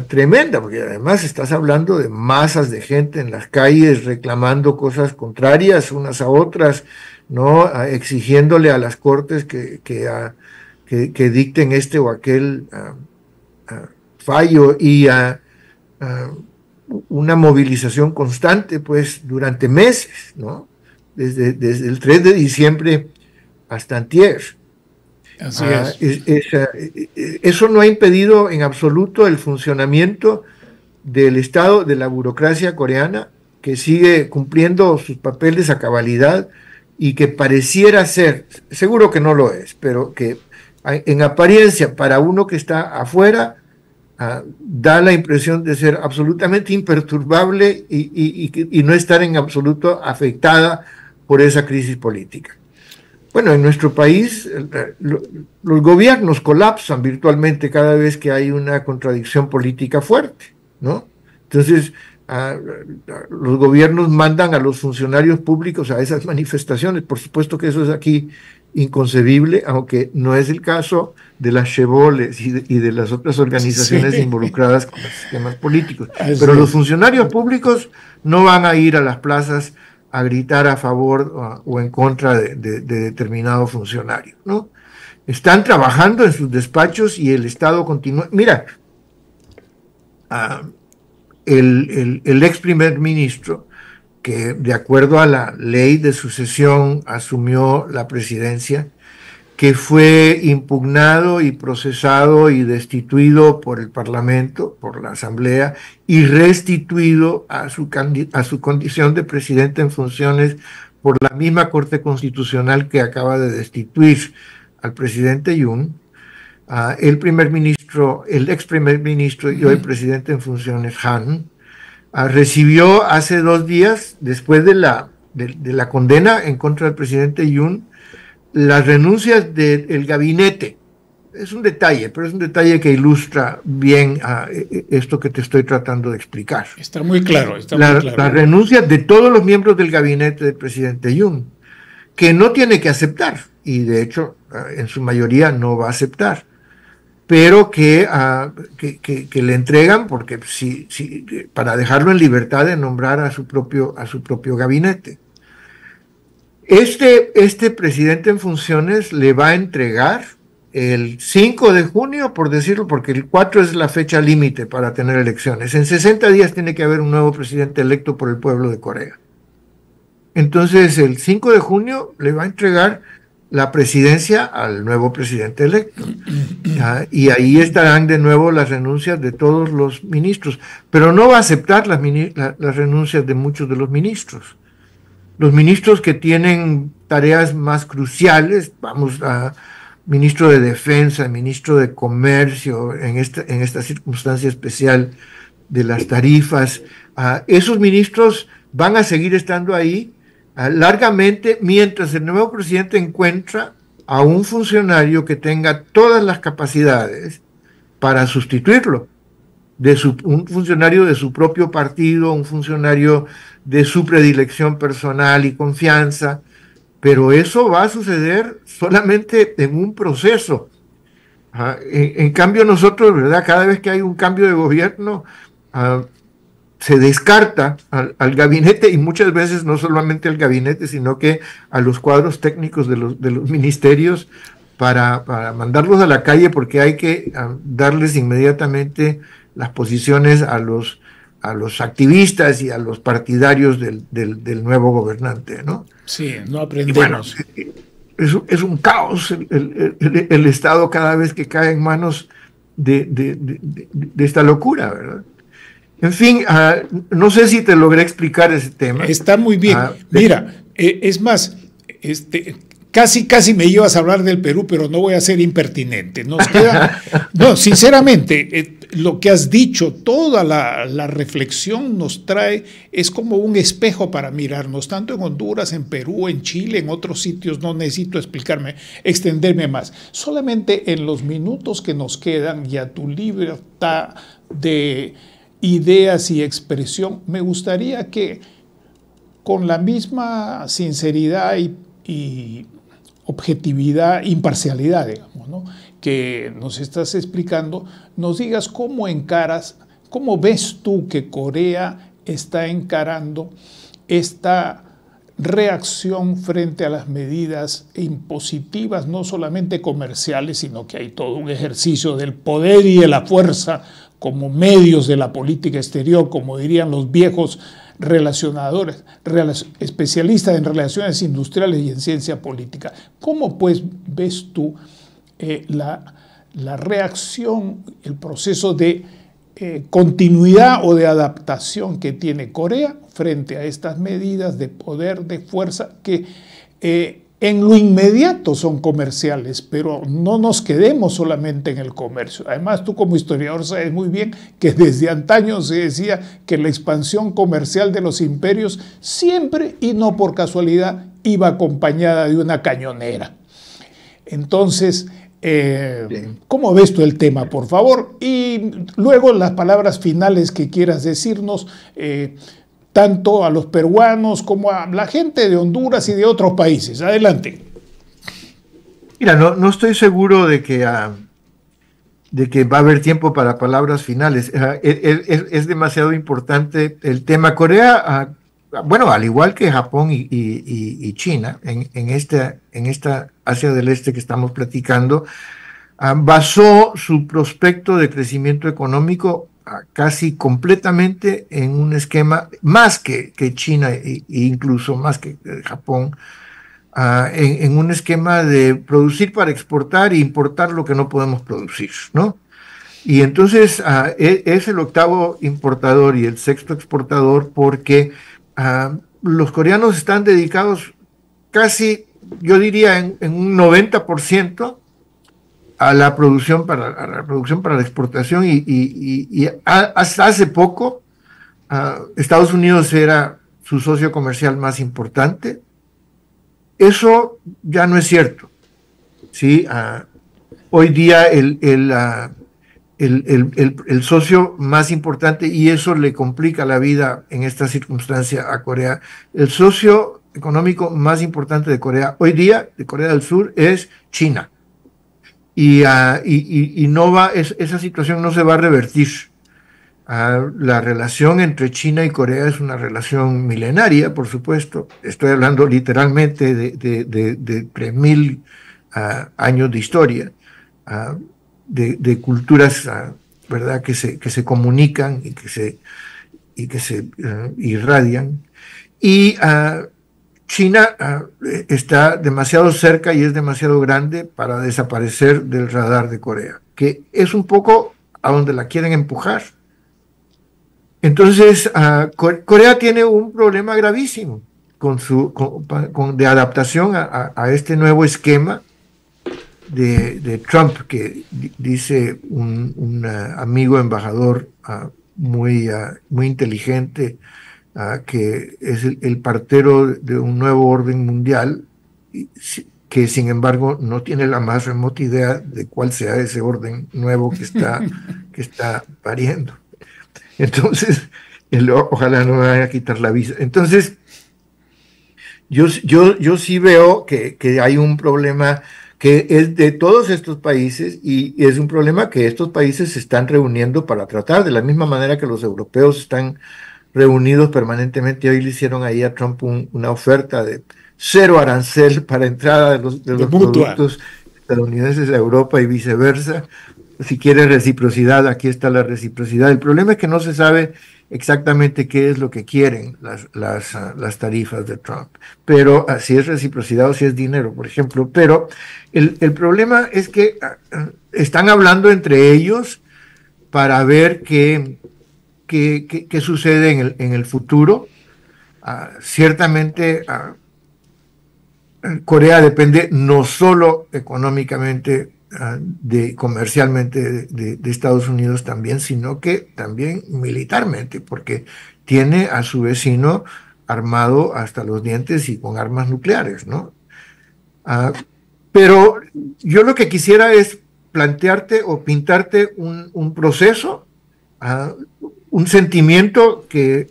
tremenda, porque además estás hablando de masas de gente en las calles reclamando cosas contrarias unas a otras, ¿no? Exigiéndole a las cortes que dicten este o aquel fallo, y una movilización constante, pues, durante meses, ¿no? Desde el 3 de diciembre hasta antier. Así Eso no ha impedido en absoluto el funcionamiento del Estado, de la burocracia coreana, que sigue cumpliendo sus papeles a cabalidad y que pareciera ser, seguro que no lo es, pero que en apariencia para uno que está afuera da la impresión de ser absolutamente imperturbable y no estar en absoluto afectada por esa crisis política. Bueno, en nuestro país los gobiernos colapsan virtualmente cada vez que hay una contradicción política fuerte, ¿no? Entonces, los gobiernos mandan a los funcionarios públicos a esas manifestaciones. Por supuesto que eso es aquí inconcebible, aunque no es el caso de las Chevoles y de las otras organizaciones involucradas con los sistemas políticos. Pero los funcionarios públicos no van a ir a las plazas a gritar a favor o en contra de determinado funcionario, ¿no? Están trabajando en sus despachos y el Estado continúa. Mira, el ex primer ministro, que de acuerdo a la ley de sucesión asumió la presidencia, que fue impugnado y procesado y destituido por el Parlamento, por la Asamblea, y restituido a su condición de presidente en funciones por la misma Corte Constitucional que acaba de destituir al presidente Yoon. El ex primer ministro y hoy presidente en funciones, Han, recibió hace 2 días, después de la condena en contra del presidente Yoon, las renuncias del gabinete. Es un detalle, pero es un detalle que ilustra bien esto que te estoy tratando de explicar. Está muy claro. Las renuncias de todos los miembros del gabinete del presidente Yoon, que no tiene que aceptar, y de hecho en su mayoría no va a aceptar, pero que le entregan porque para dejarlo en libertad de nombrar a su propio gabinete. Este presidente en funciones le va a entregar el 5 de junio, por decirlo, porque el 4 es la fecha límite para tener elecciones. En 60 días tiene que haber un nuevo presidente electo por el pueblo de Corea. Entonces, el 5 de junio le va a entregar la presidencia al nuevo presidente electo. Y ahí estarán de nuevo las renuncias de todos los ministros. Pero no va a aceptar las renuncias de muchos de los ministros. Los ministros que tienen tareas más cruciales, vamos a ministro de Defensa, ministro de Comercio, en esta circunstancia especial de las tarifas, esos ministros van a seguir estando ahí largamente mientras el nuevo presidente encuentra a un funcionario que tenga todas las capacidades para sustituirlo. Un funcionario de su propio partido, un funcionario de su predilección personal y confianza, pero eso va a suceder solamente en un proceso. En cambio nosotros, ¿verdad? Cada vez que hay un cambio de gobierno, se descarta al gabinete, y muchas veces no solamente al gabinete, sino que a los cuadros técnicos de los ministerios para mandarlos a la calle, porque hay que darles inmediatamente las posiciones a los activistas y a los partidarios del nuevo gobernante, ¿no? Sí, no aprendemos. Y bueno, es un caos el Estado cada vez que cae en manos de esta locura, ¿verdad? En fin, no sé si te logré explicar ese tema. Está muy bien. Mira, es más, casi me ibas a hablar del Perú, pero no voy a ser impertinente. Nos queda, no, sinceramente, lo que has dicho, toda la reflexión nos trae, es como un espejo para mirarnos, tanto en Honduras, en Perú, en Chile, en otros sitios. No necesito extenderme más. Solamente en los minutos que nos quedan y a tu libertad de ideas y expresión, me gustaría que con la misma sinceridad y objetividad, imparcialidad, digamos, ¿no?, que nos estás explicando, nos digas cómo encaras, cómo ves tú que Corea está encarando esta reacción frente a las medidas impositivas, no solamente comerciales, sino que hay todo un ejercicio del poder y de la fuerza como medios de la política exterior, como dirían los viejos relacionadores, especialistas en relaciones industriales y en ciencia política. ¿Cómo pues ves tú la reacción, el proceso de continuidad o de adaptación que tiene Corea frente a estas medidas de poder, de fuerza, que en lo inmediato son comerciales, pero no nos quedemos solamente en el comercio? Además, tú como historiador sabes muy bien que desde antaño se decía que la expansión comercial de los imperios siempre y no por casualidad iba acompañada de una cañonera. Entonces, ¿cómo ves tú el tema, por favor? Y luego las palabras finales que quieras decirnos, tanto a los peruanos como a la gente de Honduras y de otros países. Adelante. Mira, no estoy seguro de que va a haber tiempo para palabras finales. Es demasiado importante el tema. Corea, bueno, al igual que Japón y China, en esta Asia del Este que estamos platicando, basó su prospecto de crecimiento económico casi completamente en un esquema, más que China e incluso más que Japón, en un esquema de producir para exportar e importar lo que no podemos producir, ¿no? Y entonces es el octavo importador y el sexto exportador porque los coreanos están dedicados casi, yo diría, en un 90% a la producción para la exportación y hasta hace poco Estados Unidos era su socio comercial más importante. Eso ya no es cierto, ¿sí? Hoy día el socio más importante, y eso le complica la vida en esta circunstancia a Corea, el socio económico más importante de Corea hoy día, de Corea del Sur, es China. Y esa situación no se va a revertir. La relación entre China y Corea es una relación milenaria, por supuesto. Estoy hablando literalmente de 3.000 años de historia, de culturas, ¿verdad?, que se comunican y que se irradian. Y China está demasiado cerca y es demasiado grande para desaparecer del radar de Corea, que es un poco a donde la quieren empujar. Entonces, Corea tiene un problema gravísimo de adaptación a este nuevo esquema de Trump, que dice un amigo embajador muy inteligente, que es el partero de un nuevo orden mundial, que sin embargo no tiene la más remota idea de cuál sea ese orden nuevo que está pariendo. Entonces, ojalá no me vaya a quitar la visa. Entonces, yo sí veo que hay un problema que es de todos estos países y es un problema que estos países se están reuniendo para tratar, de la misma manera que los europeos están reunidos permanentemente. Hoy le hicieron ahí a Trump una oferta de 0 arancel para entrada de los productos estadounidenses a Europa y viceversa. Si quiere reciprocidad, aquí está la reciprocidad. El problema es que no se sabe exactamente qué es lo que quieren las tarifas de Trump, pero si es reciprocidad o si es dinero, por ejemplo. Pero el problema es que están hablando entre ellos para ver qué sucede en el futuro. Ciertamente Corea depende no solo económicamente comercialmente de Estados Unidos también, sino que también militarmente, porque tiene a su vecino armado hasta los dientes y con armas nucleares, ¿no? Pero yo lo que quisiera es plantearte o pintarte un proceso, un sentimiento que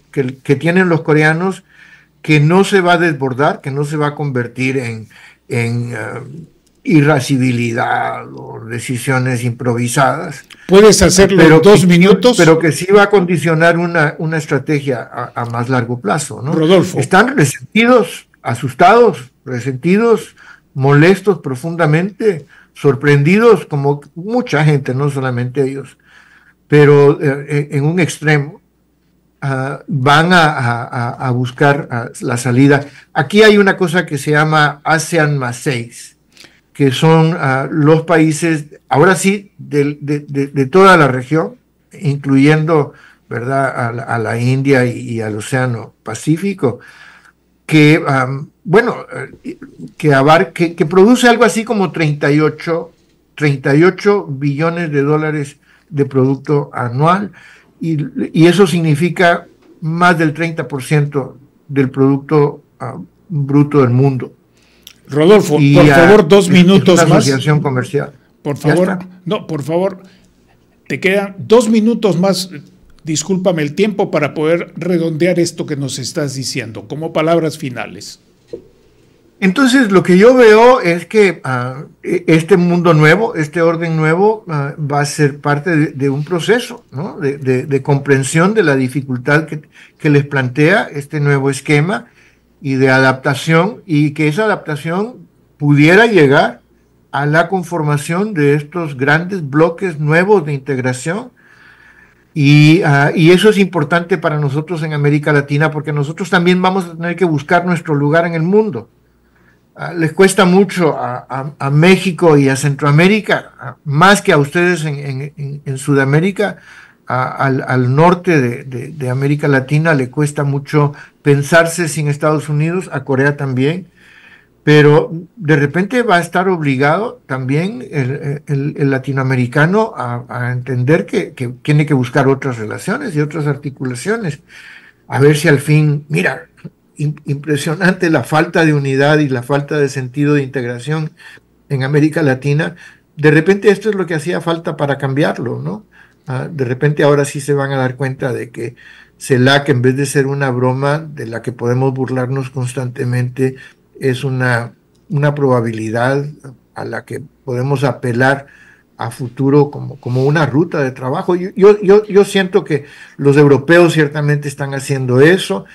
tienen los coreanos, que no se va a desbordar, que no se va a convertir en irascibilidad o decisiones improvisadas. Puedes hacerlo en 2 minutos. Pero que sí va a condicionar una estrategia a más largo plazo, ¿no? Rodolfo. Están resentidos, asustados, resentidos, molestos profundamente, sorprendidos, como mucha gente, no solamente ellos, pero en un extremo. Van a buscar la salida. Aquí hay una cosa que se llama ASEAN más 6, que son los países, ahora sí, de toda la región, incluyendo, ¿verdad?, a la India y al Océano Pacífico, que, que produce algo así como 38 billones de dólares de producto anual. Y eso significa más del 30% del producto bruto del mundo. Rodolfo, por favor, 2 minutos más. Asociación comercial. Por favor, no, por favor, te quedan 2 minutos más. Discúlpame el tiempo para poder redondear esto que nos estás diciendo, como palabras finales. Entonces, lo que yo veo es que este mundo nuevo, este orden nuevo, va a ser parte de un proceso, ¿no?, de comprensión de la dificultad que les plantea este nuevo esquema y de adaptación, y que esa adaptación pudiera llegar a la conformación de estos grandes bloques nuevos de integración. Y eso es importante para nosotros en América Latina, porque nosotros también vamos a tener que buscar nuestro lugar en el mundo. Les cuesta mucho a México y a Centroamérica, más que a ustedes en Sudamérica. Al norte de América Latina le cuesta mucho pensarse sin Estados Unidos, a Corea también, pero de repente va a estar obligado también el latinoamericano a entender que tiene que buscar otras relaciones y otras articulaciones, a ver si al fin, mira, impresionante la falta de unidad y la falta de sentido de integración en América Latina. De repente esto es lo que hacía falta para cambiarlo, ¿no? De repente ahora sí se van a dar cuenta de que CELAC, en vez de ser una broma de la que podemos burlarnos constantemente, es una probabilidad a la que podemos apelar a futuro como una ruta de trabajo. Yo siento que los europeos ciertamente están haciendo eso.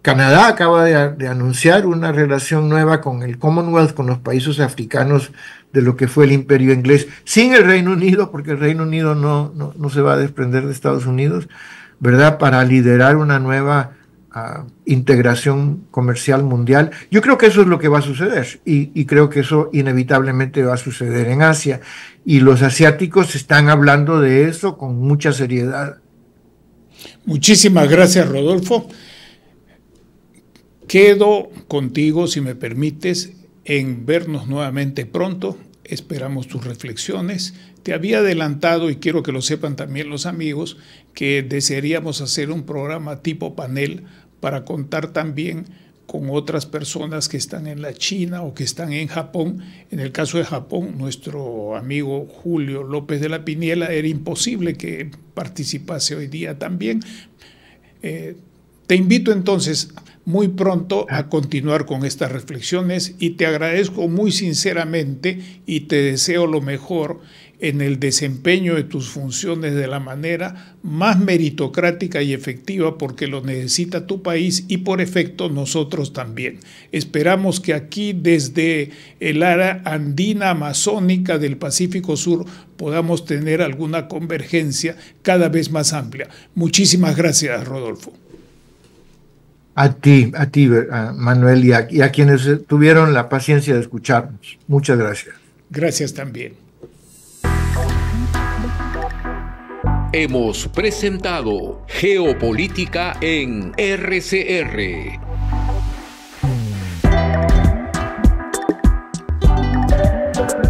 Canadá acaba de anunciar una relación nueva con el Commonwealth, con los países africanos de lo que fue el imperio inglés, sin el Reino Unido, porque el Reino Unido no se va a desprender de Estados Unidos, ¿verdad?, para liderar una nueva integración comercial mundial. Yo creo que eso es lo que va a suceder, y creo que eso inevitablemente va a suceder en Asia, y los asiáticos están hablando de eso con mucha seriedad. Muchísimas gracias, Rodolfo. Quedo contigo, si me permites, en vernos nuevamente pronto. Esperamos tus reflexiones. Te había adelantado, y quiero que lo sepan también los amigos, que desearíamos hacer un programa tipo panel para contar también con otras personas que están en la China o que están en Japón. En el caso de Japón, nuestro amigo Julio López de la Piniela, era imposible que participase hoy día también. Te invito entonces muy pronto a continuar con estas reflexiones, y te agradezco muy sinceramente y te deseo lo mejor en el desempeño de tus funciones de la manera más meritocrática y efectiva, porque lo necesita tu país y por efecto nosotros también. Esperamos que aquí desde el área andina amazónica del Pacífico Sur podamos tener alguna convergencia cada vez más amplia. Muchísimas gracias, Rodolfo. A ti, Manuel, y a quienes tuvieron la paciencia de escucharnos. Muchas gracias. Gracias también. Hemos presentado Geopolítica en RCR.